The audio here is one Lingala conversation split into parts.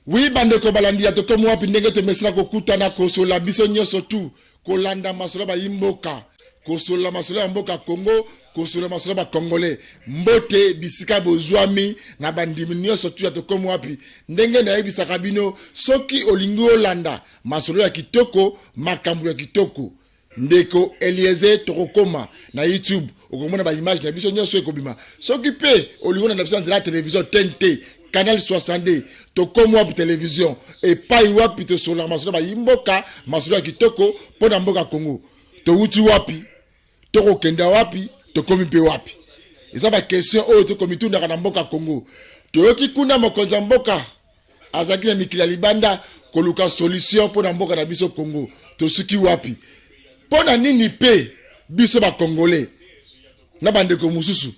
Oui, bande ko balandi to ko mo pindenge to mesna ko kutana ko so la biso nyoso tu ko landa masolo ba imboka ko so la masolo ya mboka Congo ko so la masolo ba congolais mbote bisika bozwami na bandimi nyoso tu to ko mo api ndenge na yebisa kabino soki olingi olanda masolo ya kitoko makambo ya kitoko ndeko Eliezer tokokoma na YouTube okomona ba image na biso nyoso ekobima soki pe olingo na biso nzela télévision TNT Canal 60 to komo wa télévision et pas wapi to sur la masolo ba imboka masolo ya kitoko pona mboka Congo to wuti wapi to kokenda wapi to komi pe wapi eza ba question o to komi tuna na mboka Congo to yoki kuna mokonza mboka azaki na mikila libanda koluka solution pona mboka na biso Congo to suki wapi pona nini pe biso ba congolais na bande ko mususu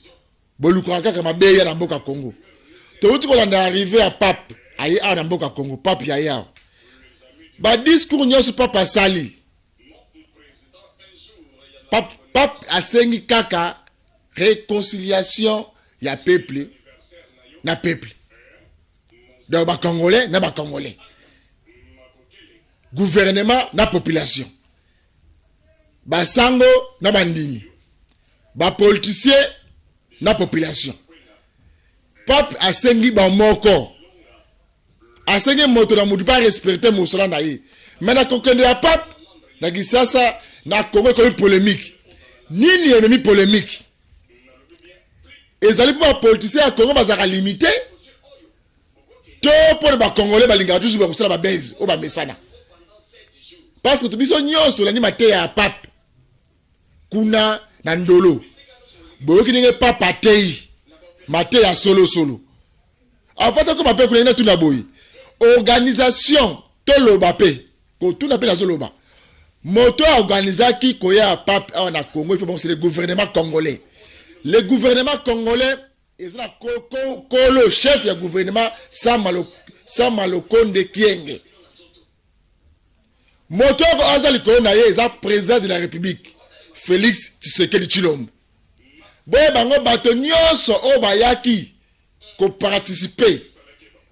boluka kaka mabeya na mboka Congo. Tout le monde est arrivé à Pape, à Namboka Congo, Pape Yaya. Ba discours n'y a pas passali. Pape a sengi kaka réconciliation ya peuple, na peuple. Donc ba Congolais, na ba Congolais. Gouvernement, na population. Ba sango, na bandini. Ba politicien, na population. Pape a sengi ba moko. A sengi moto na mutu pas respecter mosala na ye. Mais na kokende ya pape na gisasa na Congo comme polémique. Nini ennemi polémique. Ezali pour politicien à Congo bazaka limité. To pour ba congolais balinga toujours ba kosala ba base o ba mesana. Parce que to biso nyonso la ni mate ya pape. Kuna na ndolo. Boyoki ninge pape atei. Maté ya solo. En fait, comme appelle qu'on a tout na boy. Organisation tolo bapé. Ko tout na pe na solo ba. Moto organisaki koya pape en Congo, il faut bon c'est le gouvernement congolais. Le gouvernement congolais est là le chef du gouvernement Samalokonde Kienge. Moto azali ko na ye est président de la République Félix Tshisekedi Tshilombo. Boye bango bato nyonso o bayaki ko participer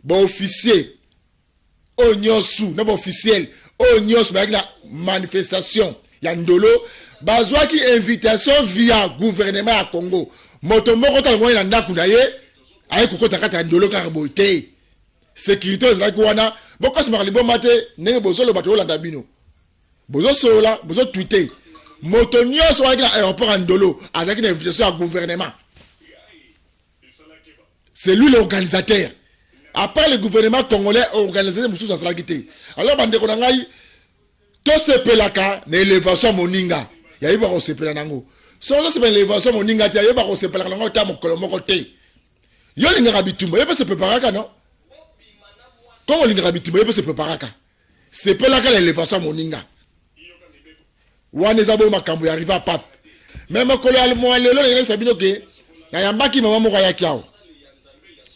ba officier o nyonso na ba officiel o nyonso bayaki na manifestation ya ndolo bazwaki invitation via gouvernement ya Congo moto moko ta moyo na ndaku na ye ayi kokota kata ndolo ka bote sécurité ezalaki wana bokosi makalibo mate ndenge bozolo bato olanda bino bozo sola bozo tweeter moto nyonso waki na aéroport à Ndolo avec une invitation au gouvernement. C'est lui l'organisateur. Après le gouvernement congolais organisé Moussous à Salagité. Alors bande ko nangai to sepelaka na élévation moninga. Ya yiba ko sepela nango. So so sepela élévation moninga ya yiba ko sepela nango ta mokolo moko te. Yo linga bitumba yiba se préparaka non? Comment linga bitumba yiba se préparaka? Sepelaka l'élévation moninga. Wanezabo makambo arrive à pape même kolo almo lelo le sabino ke na yambaki mama moko ya kiao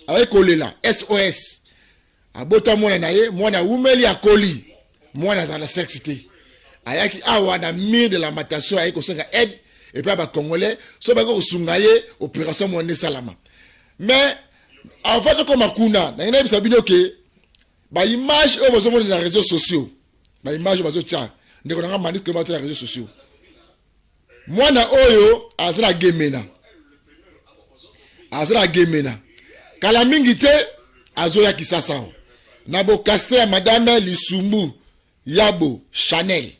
avec kolela SOS abota mwana na ye mwana umeli akoli mwana za la sexité ayaki awa na mire de lamentation ayiko senga aide et puis ba congolais so ba ko sungaye opération mwana salama mais en fait comme akuna na ina sabino ke ba image o bozo mona na réseaux sociaux ba image bazo tia ndeko nanga mandis que battre les réseaux sociaux mwana oyo azra gemena kala mingi te azoya kisasa na bo kaste madame Lisumbu Yabo Chanel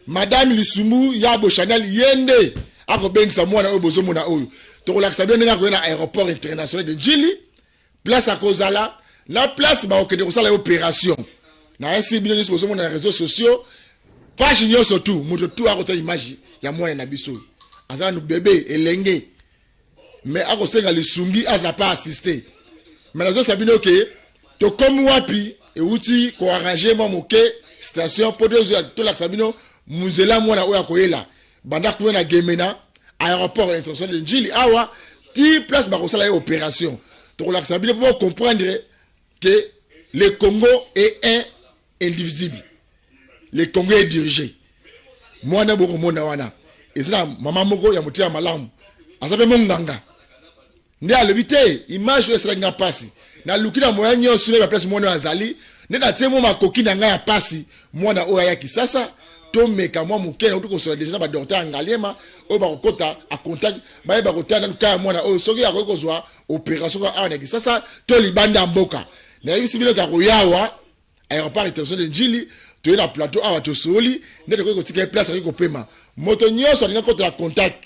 madame Lisumbu Yabo Chanel yende ako bengisa mwana oyo bozo mona oyo to kolakisa bien nga ko na aéroport international de Djili place à Kozala na place ba okende kosala opération na ainsi bien nous posons na réseaux sociaux page nyo surtout moto tout a côté image ya mwana na biso azana nu bébé elenge mais ako senga lisungi aza pas assister mais nazo sabino ke to comme wapi e uti ko arranger mo moke station podozo to la sabino muzela mwana oya koyela banda ko na gemena aéroport international de Njili awa ti place ba ko sala opération to la sabino pour comprendre que le Congo est indivisible. Le Congo est dirigé. Moi na boko mona wana. Ezra mama moko ya mutia malamu. Asabe monganga. Ndi alobite image esra nga pasi. na lukina moya nyonso na place mwana azali ne na tie mo makoki na ngai ya pasi mwana oya ya kisasa to meka mwa mukena utuko so déjà ba docteur ngaliema o ba kokota a contact ba ba kotana ka mwana o soki akoko zwa opération ko ana kisasa to libanda mboka na hivi sibile ka koyawa aéroport international de Njili to na plateau awa to soli ne de ko tika place ko pema moto nyonso alinga kota contact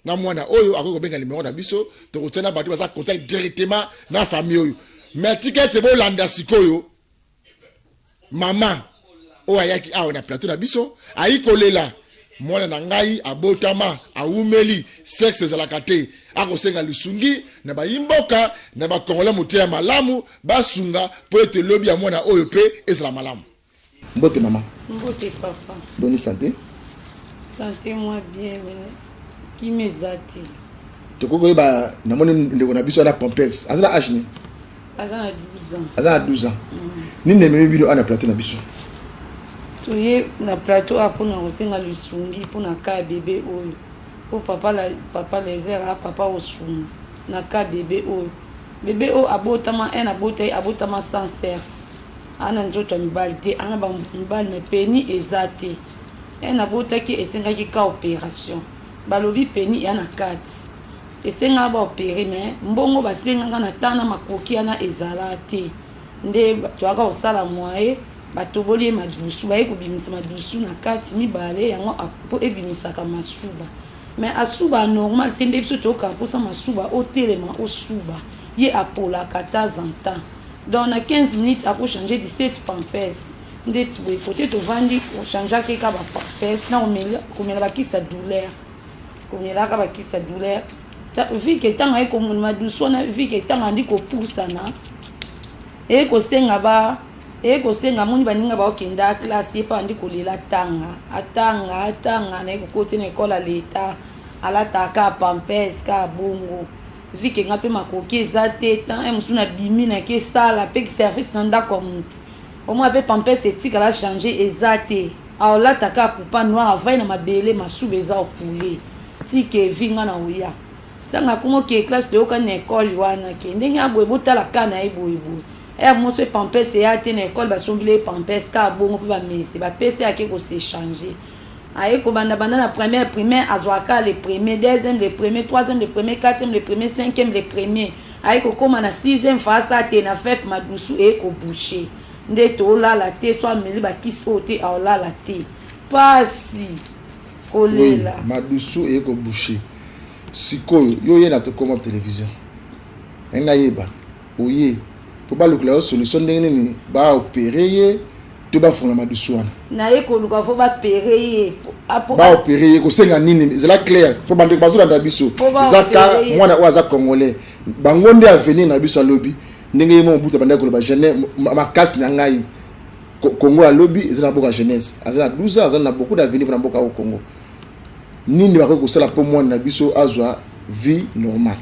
na mwana oyo akoko benga numéro na biso to kotana ba to ba contact directement na famille oyo mais ticket bo landa sikoyo mama o ayaki awa na plateau na biso aikolela mwana na ngai abotama awumeli sexe za la kate akosenga lusungi na bayimboka na bakongola mutia malamu basunga po ete lobi ya mwana oyo pe ezala malamu. Mbote mama. Mbote papa. Bonne santé. Santé moi bien mais qui mezati. Tokoko yeba na moni ndeko na biso na Pampers azala âge ni. Azala 12 ans. Azala 12 ans. Ni nememi bino ana plateau na biso. Toye na plateau apona kosenga lusungi pona ka bébé oyo. Po papa les airs papa osunga na ka bébé oyo. Bébé o abotama abotama sans cesse. Ana nzoto mibali te ana ba mibali na peni ezate. Abotaki esengaki ka opération. Balobi peni yana kati. Esenga ba opérer mais mbongo basenga na tana makoki ana ezalate. Nde toaka osala moye batoboli madusu baye kubimisa madusu na kati mibale yango apo ebimisaka masuba mais asuba normal tende biso toka posa masuba otelema osuba ye apola 14 ans donc na 15 minutes ako changer 17 pampers ndeti boy côté to vandi o changer ke ka ba pampers na omela bakisa douleur komela ka bakisa douleur vu que tanga eko mon madusu na vu que tanga ndiko pusana eko senga ba eko senga muni baninga ba okenda classe yepa ndi kolela tanga atanga na eko koti na école l'État ala taka pampers ka bongo vike ngape makoki ezate tan musuna bimi na ke sala pe service nanda comme au moins pe pampers etika la changer ezate ala taka coupa noir avai na mabele masube za opule tike vinga na uya tanga kumo ke classe de oka na école wana ke ndenge abwe botala kana eboyebo moi ce pampers c'est à une école ba sombile pampers ka bongo pe ba mesi ba pese ake ko s'échanger aye ko banda na première primaire azwaka le premier deuxième le premier troisième le premier quatrième le premier cinquième le premier aye ko koma na sixième phase ate na fête madusu e ko boucher nde to la la te so ameli ba kisote a la la te pasi kolela madusu e ko boucher sikoyo yo yena to koma télévision nga yeba oye pour pas le solution ndenge ba opérer to ba fona madusuana na eko luka fo ba opérer ba opérer ko senga nini c'est la clair pour bande bazula na biso zaka mwana wa za congolais bangonde avenir na biso lobby ndenge mo buta bande ko ba jeune makasi na ngai Congo a lobby ezana boka jeunesse azana 12 ans azana beaucoup d'avenir pour boka au Congo nini ba ko sala pour mwana na biso azwa vie normale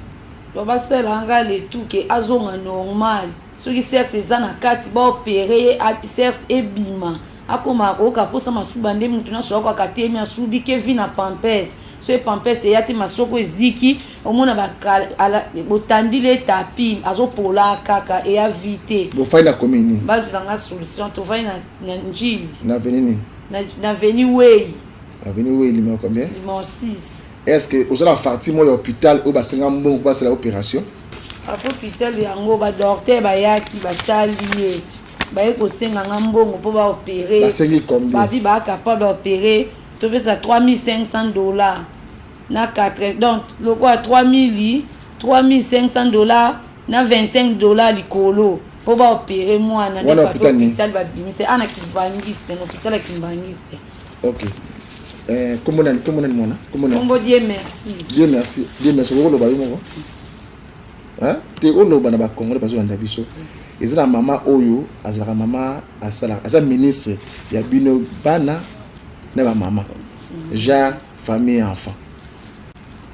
ba sala nga le tout que azonga normal ceux qui servent ces ana kati ba opérer a serve ebima akoma ko ka posa masuba ndé mutu na so kwa katemi asubi ke vi na pampers ce pampers yati masoko eziki omona ba ala botandile tapi azopola kaka et a vite bo faina komini ba zanga solution to faina na Njili na venini na veni way numéro combien numéro 6. Est-ce que vous avez parti à l'hôpital où vous avez fait l'opération? À l'hôpital, il y a un docteur qui va t'allier. Il y a un mbongo pour opérer. Il combien? Il est capable d'opérer. Tu fais ça $3,500. Donc, le quoi $3,500 na $25 likolo pour opérer moi dans l'hôpital. C'est un hôpital qui est OK. Comment Dieu merci. Dieu merci. Dieu merci. Vous le hein? Tu es au bana ba Congo parce que on a biso. Ezala mama oyo, azala mama asala, azala ministre ya bino bana na ba mama. Ja famille enfant.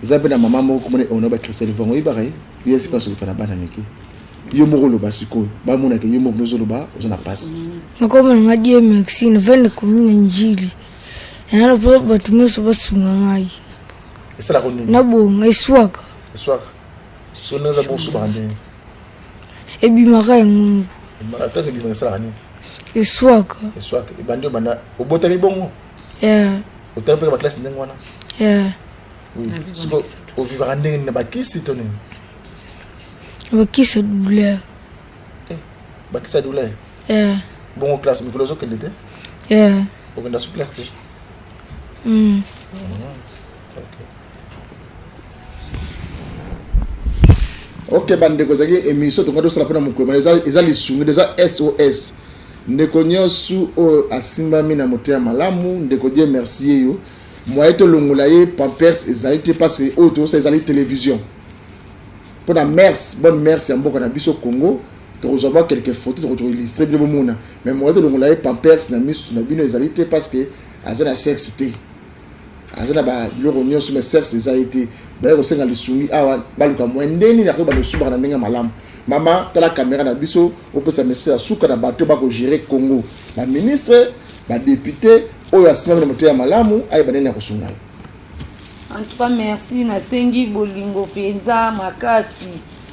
Ezala na mama moko comme on a ba Christelle Vongo ibarai, il se passe au pana bana niki. Yo moko lo basiko, ba mona ke yo moko zo lo ba, on a passe. Nakoma na Dieu merci, ne vende commune Njili. Na po batume so basunga ngai. Esala ko nini? Na bonga iswaka. Iswaka. So naza bo subande. ebimaka yango ataka ebima esalaka nini eswaka eswaka ebandi obanda obotami bongo otali mpe baklase ndenge wana oui siko ovivaka ndenge nini na bakisi to nini bakisa douleur bakisa douleur bongo classe mikolo ozokende te okenda so classe te ok bandeko ezalaki émission tonga tosala mpona mokolo eza lisungi eza sos ndeko nyonso oyo asimbami na moto ya malamu ndeko die merci eyo moye tolongola ye pampers ezali te parce que oyo tozosa ezali télévision mpona mers bonne mers ya mboka na biso congo tokozwa mwa quelques photos tokoillustre bino bomona mais moye tolongola ye pampers na misu na bino ezali te parce que aza na sexe te aza na babiloko nyonso mais sexe eza ye te baye kosenga lisungi awa baluka mwa ndeni na koyeba losubaka na ndenge ya malamu mama tala caméra na biso opesa message ya suka na bato bakogere congo baministre badepute oyo asimami na moto ya malamu ayeba ndeni ya kosunga yo. En tout cas merci nasengi bolingo mpenza makasi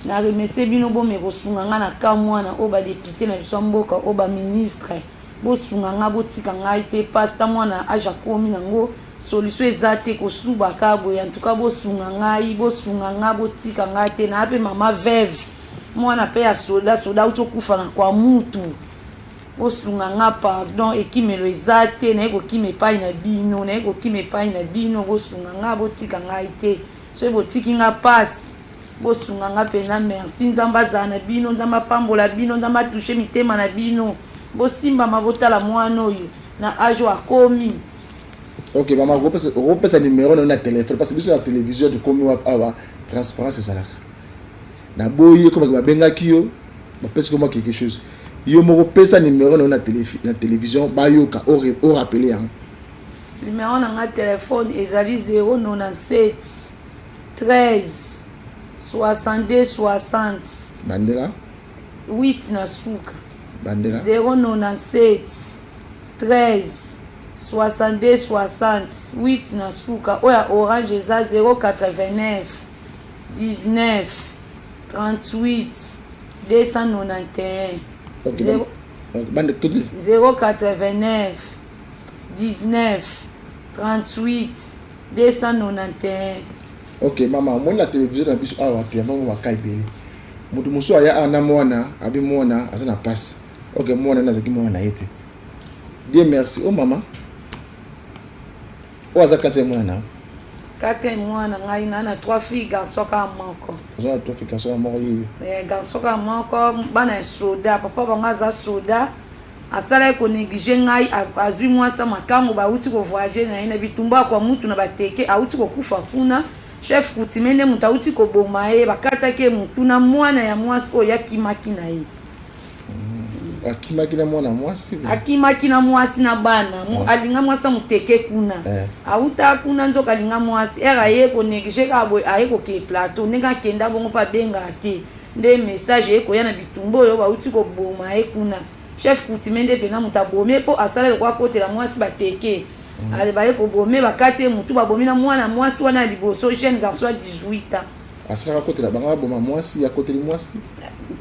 na remercie bino bome kosunga nga na ka mwana oyo badepute na biso mboka oyo baministre bosunga nga botika ngai te pasta mwana aja komi nango solution eza te kosubaka boye en tout cas bosunga ngai bosunga nga botika ngai te na mpe mama veve mwana mpe ya soda utokufa na kwa mutu bosunga nga pardon ekimelo eza te naye kokima epai na bino naye kokima epai na bino bosunga nga botika ngai te soki botiki nga pasi bosunga nga mpenza merci nzambe azala na bino nzambe apambola bino nzambe atushe mitema na bino bosimbama botala mwana oyo na ajo akomi. Ok, maman, repesa numéro na téléphone parce que biso la télévision de komi wa awa transparence ezalaka na boye comme babengaki yo bapesi ko moi quelque chose yo moko pesa numéro na télévision bayoka o rappeler yango numéro na nga téléphone ezali 097 13 62 60 bandela 8 na suka bandela 097 13 62 60 8 na suka oya orange eza 089 19 38 291 089 19 38 291. Ok mama moni la télévision na biso awa tu yamo waka ibele mutu muso aya ana mwana abi mwana aza na passe. Ok mwana na zaki mwana yete Dieu merci oh mama oza kate mwana kate mwana ngai na 3 filles garçon ka moko oza 3 filles garçon moko yi garçon ka moko bana soda papa banga za soda asala ko négligé ngai azwi mwasa makango ba uti ko voyager na ina bitumba kwa mutu na bateke auti ko kufa kuna chef kutimende mutu auti ko boma ye bakata ke mutu na mwana ya mwasi o yakimaki na ye akimaki na mwana mwasi akimaki na mwasi na bana alinga mwasa muteke kuna auta kuna nzoka alinga mwasi era ye ko négligé ka boy aye ko ke plateau nenga kenda bongo pa benga te nde message ye ko yana bitumbo yo ba uti ko boma ye kuna chef kutimende pena mutabome po asala kwa kote la mwasi bateke ale baye ko bome bakati mutu babomi na mwana mwasi wana liboso jeune garçon 18 ans asala kote la banga boma mwasi ya kote li mwasi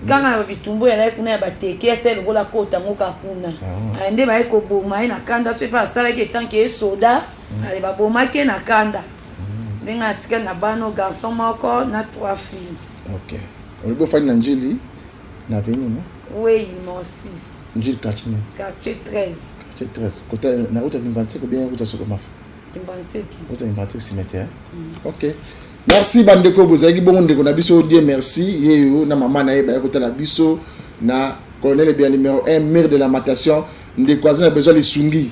kanga bitumbo ya kuna ya bateke asala bola kota ngoka kuna ande baye ko boma ina kanda so pa asala ke tanke soda ale baboma ke na kanda ndinga tika na bano garçon moko na 3 filles. Ok olibo fani na njili na veni no oui mon 6 njili quartier 13 côté na route Vinvantique ou bien route Sokomafu Vinvantique route Vinvantique cimetière. Ok merci bandeko bozaki bongo ndeko na biso Dieu merci yeyo na mama na ye ba kota la biso na colonel bien numéro 1 maire de la matation ndeko azana besoin lisungi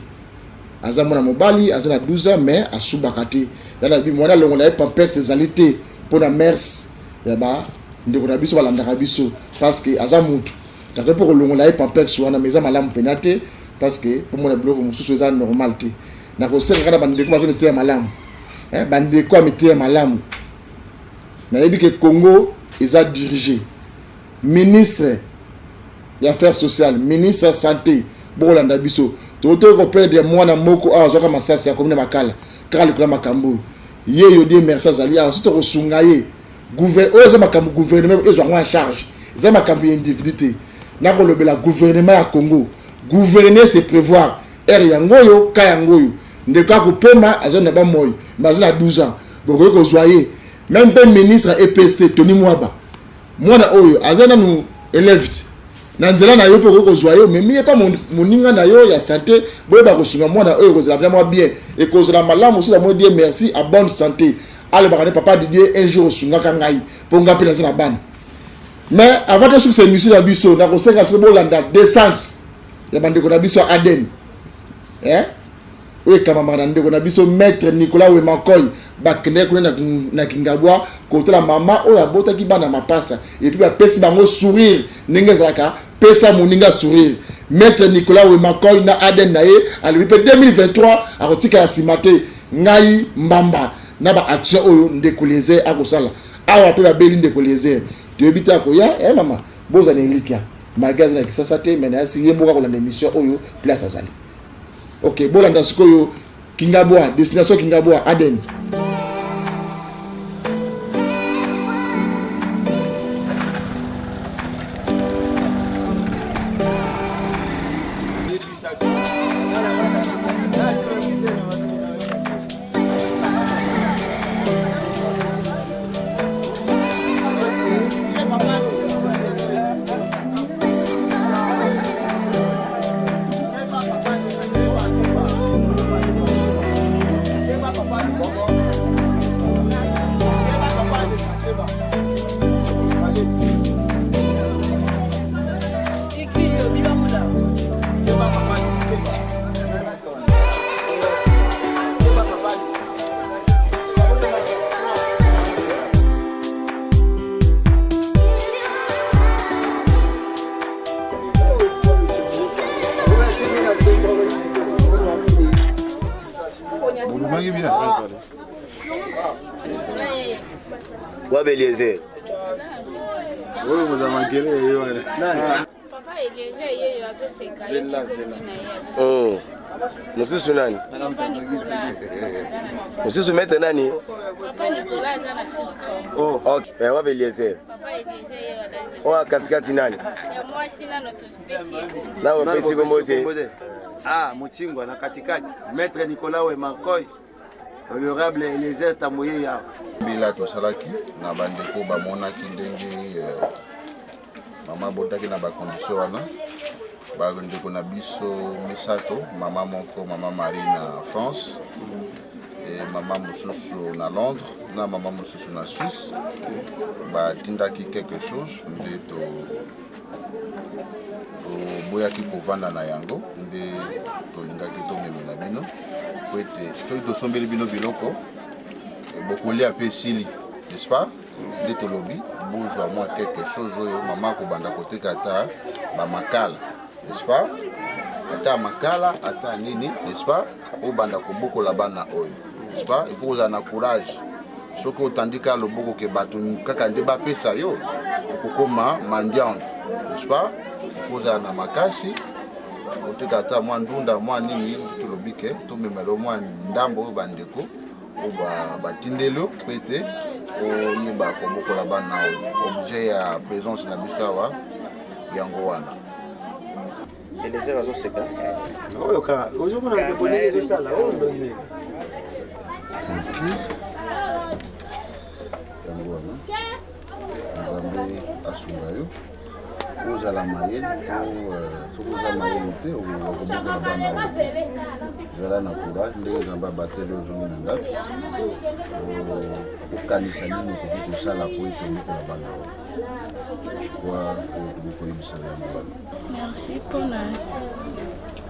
aza mona mobali azana 12 ans mais asubaka te yala bi mwana longola ye pampers ezalité pour la mers ya ba ndeko na biso balandaka biso parce que aza mutu tako pour longola ye pampers wana meza malamu penate parce que pour mon bloc mususu eza normal te na ko senga kana bandeko bazana te malamu bandeko amite malamu na yebi ke Congo eza dirigé ministre des affaires sociales ministre santé bolanda biso toto ko perdre mwana moko azoka masasi ya komina makala kala kula makambo yeyo die merci azali a soto ko sunga ye gouvernement makambo gouvernement ezo en charge ça ma campagne individualité na ko lobela gouvernement ya Congo gouverner c'est prévoir yangoyo ka yangoyo ndeka ko pema azona ba moyo mazina 12 ans boko ko joyer même ben ministre EPC Tony Mwaba mwana oyo azana nu élève na nzela na yo poko ko joyer mais mi pas moninga na yo ya santé boye ba ko sunga mwana oyo ko zela vraiment bien et ko zela malamu aussi la mo dire merci à bonne santé ale ba papa Didier un jour sunga kangai po ngapi na sana bana mais avant de sur ces missions na biso na ko senga so bolanda descente ya bandeko na biso Aden oui kama ndeko na biso maître Nicolas Wemakoy bakene ko na Kingabwa côté la maman o ya bota ki bana mapasa et puis ba pesi bango sourire ninga zaka pesa moninga sourire maître Nicolas Wemakoy na Aden na ye ali pe 2023 akotika ya simate ngai mbamba na ba action oyo ndeko lezer akosala awa pe ba beli ndeko lezer tebita ko ya mama boza ne likia magasin na kisasa te mena asi yemboka ko la émission oyo place azali. Ok, bolanda sikoyo Kingabwa, destination Kingabwa, Aden. Eliezer. Oui, vous avez manqué. Papa Eliezer, il y a ce secret. C'est là. Oh. Monsieur Sunani. Monsieur Sunani nani? Papa Nicolas Zana Sucre. Oh, OK. Papa Eliezer. Papa Eliezer, oh, katikati nani? Moi sina notre spécial. Na wapesi komote. Ah, Muchingwa na katikati. Maître Nicolas Wemakoy. Honorable Eliezer Tamoye ya. Bila tosalaki na bandeko bamonaki ndenge mama botaki na bakondition wana bandeko na biso misato mama moko mama Marie na France et mama mosusu na Londres na mama mosusu na Suisse batindaki quelque chose nde boyaki kovanda na yango nde tolingaki tomemela bino po ete soki tosombeli bino biloko bokolia pe sili, n'est-ce pas? Nde tolobi bozwa moi quelque chose oyo mama kobanda koteka ata bamakala, n'est-ce pas? Ata makala ata nini, n'est-ce pas? Obanda kobokola bana oyo, n'est-ce pas? Il faut kozala na courage. Soki otandika loboko ke bato kaka nde bapesa yo okokoma mandiante, n'est-ce pas? Il faut kozala na makasi koteka ata mwa ndunda mwa nini tolobi ke tomemela mwa ndambo oyo bandeko batindelo pete oyeba kobokola bana objet ya présence na biso awa yango wana Eliezer azoseka oyo ka ozomona mbonele ezosala oyo ndonile yango wana nzambe asunga yo ozala mayele soki oza mayele te okobokola bana oyo te zala na courage ndenge nzambe abateli ozongi na ngapi okanisa nini okoki kosala po ete obokola bana oyo jekrois okoyebisala yango wana. Merci mpona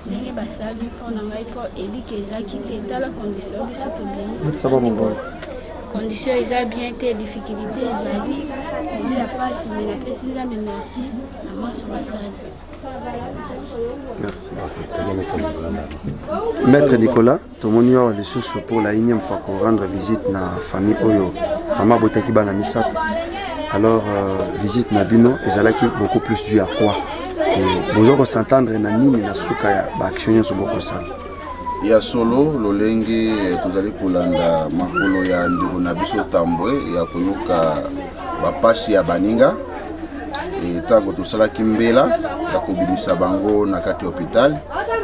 ndenge basali mpona ngai mpo eliki ezaki te tala condition biso tobimi condition eza bien te difficulté ezali kolia pasi me napesi nzambe merci na mwasi basali. Merci. Maître Nicolas, tomoni awa lisusu pour la énième fois qu'on rendre visite na famille oyo mama botaki bana misato. Alors visite na bino ezalaki beaucoup plus dû à quoi? Et bozoko s'entendre na nini na suka ya ba action nyonso bokosala. Ya solo lolenge tozali kolanda makolo ya ndeko na biso tambwe ya koyoka bapasi ya baninga ntango tosalaki mbela ya kobimisa bango na kati hôpital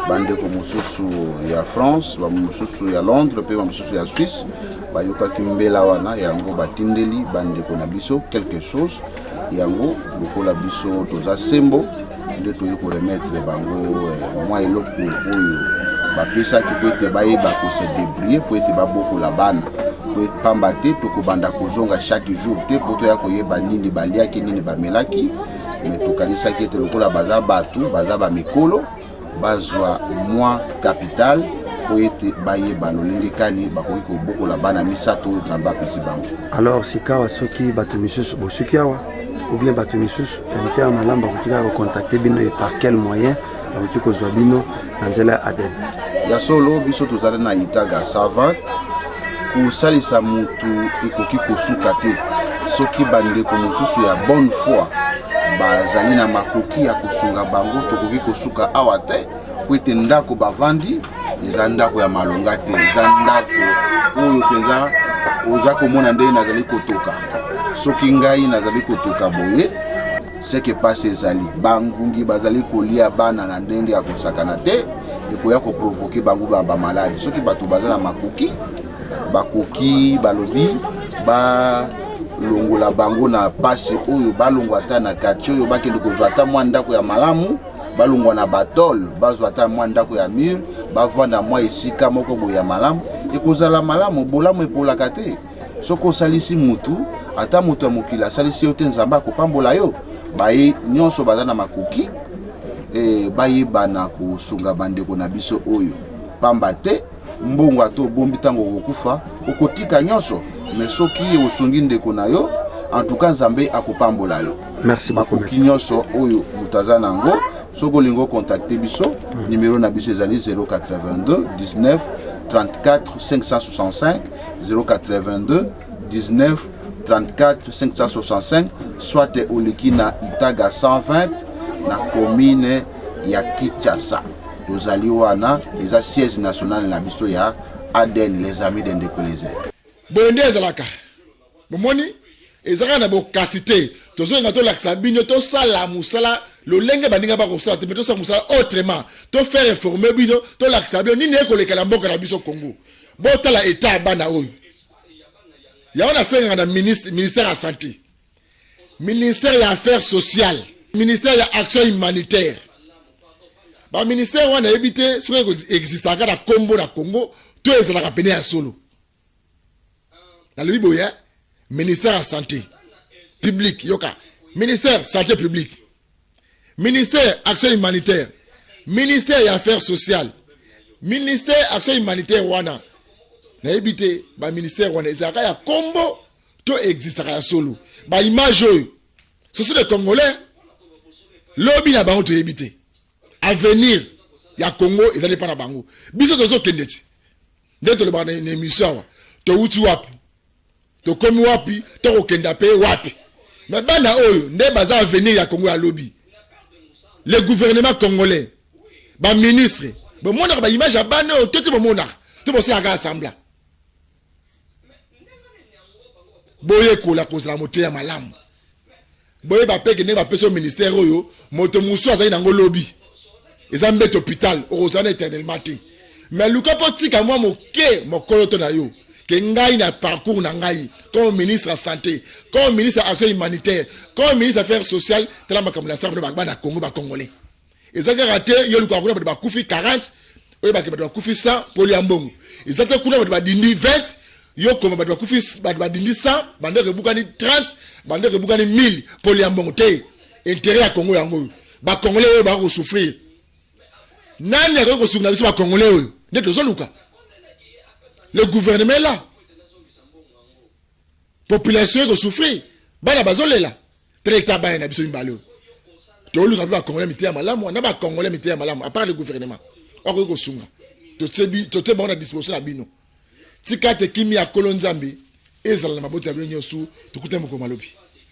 bandeko mosusu ya France bamosusu ya Londres mpe bamosusu ya Suisse bayokaki mbela wana yango batindeli bandeko na biso quelque chose yango lokola biso toza sembo nde toyi koremettre bango mwa eloko oyo bapesaki po ete bayeba kose débrouiller po ete babokola bana po pamba te tokobanda kozonga chaque jour te po toya koyeba nini baliaki nini bamelaki me tokanisaki ete lokola baza bato baza bamikolo bazwa mwa capital po ete bayeba lolenge kani bakoki kobokola bana misato oyo nzambe apesi bango. Alors sikawa soki bato misusu bosuki awa ou bien bato misusu permete ya malamu bakoki kaka kocontacte bino et par quel moyen bakoki kozwa bino na nzela ya ADN? Ya solo biso tozali na Itaga savante kosalisa mutu ekoki kosuka te soki bandeko mosusu ya bonne foi bazali na makoki ya kosunga bango tokoki kosuka awa te po ete ndako bavandi eza ndako ya malonga te eza ndako oyo mpenza oza komona ndenge nazali kotoka soki ngai nazali kotoka boye seke pasi ezali bangungi bazali kolia bana na ndenge ya kosakana te ekoya koprovoke bango bamaladi soki bato baza na makoki bakoki balobi balongola bango na pasi oyo balongwa ata na quartier oyo bakende kozwa ata mwa ndako ya malamu balongwa na batol bazwa ata mwa ndako ya mur bavanda mwa esika moko boye ya malamu ekozala malamu bolamu epolaka te soki osalisi mutu ata moto ya mokili asalisi yo te nzambe akopambola yo baye nyonso baza na makoki bayebana kosunga bandeko na biso oyo pamba te mbongo ato bombi ntango okokufa okotika nyonso me soki osungi ndeko na yo en tout cas nzambe akopambola yo. Merci beaucoup. Makoki nyonso oyo mutaza nango soki olingo contacte biso numéro na biso ezali 082 19 34 565 082 19 34 565 soit oleki na Itaga 120 na commune ya Kinshasa. Tozali wana eza siège national na biso ya ADN les amis de Ndekoleze. Bonde ezalaka. Bomoni ezaka na bokasite tozonga to laksa bino to sala musala lolenge baninga ba kosala te to sala musala autrement to faire informer bino to laksa bino nini ekolekela mboka na biso Congo. Botala état bana oyo. Ya on a senga na ministère ya santé. Ministère ya affaires sociales, ministère ya action humanitaire. Ba ministère wana ebité ce qui existe à na Combo na Congo to ezalaka pene ya solo. Na le biboya ministère de la santé publique yoka ministère santé publique ministère action humanitaire ministère des affaires sociales ministère action humanitaire wana na ebité ba ministère wana ezaka ya Combo to existe ya solo ba image ce sont des Congolais lobby na bango to ebité avenir ya Congo ezali pa na bango biso tozo kendeti ndeto le ba na émission to uti wapi to komi wapi to kokenda pe wapi mais bana oyo nde baza avenir ya Congo ya lobby le gouvernement congolais ba ministre bo mona ba image ya bana oyo to bo mona to bo sala assembla boye kola kozala mote ya malamu boye ba peke ne ba peso ministère oyo moto musu azali nango lobby eza mbete hôpital ozana éternellement te mais luka potika moi moke mokolo to na yo que ngai na parcours na ngai comme ministre de la santé, comme ministre de l'action humanitaire, comme ministre des affaires sociales, tellement comme la salle de Bagba na Congo ba congolais. Et ça raté yo luka kuna ba kufi 40, oyo ba kufi 100 poliambongo. Et ça te kuna ba dindi 20, yo comme ba kufi ba dindi 100, bande rebukani 30, bande rebukani 1000 poliambongo te. Intérêt à Congo yango. Ba congolais ba ko souffrir. Nani ko souffrir na biso ba congolais oyo. Neto zo luka. Le gouvernement est là. Population est souffrir. Bana bazole là. Tracta bana na biso mbalo. To lu ba congolais mitia malamu, na ba congolais mitia malamu à part le gouvernement. Oko ko sunga. To te ba na disposition na bino. Tika te kimi ya kolonzambi ezala na mabota bino nyosu to kutembo ko malobi.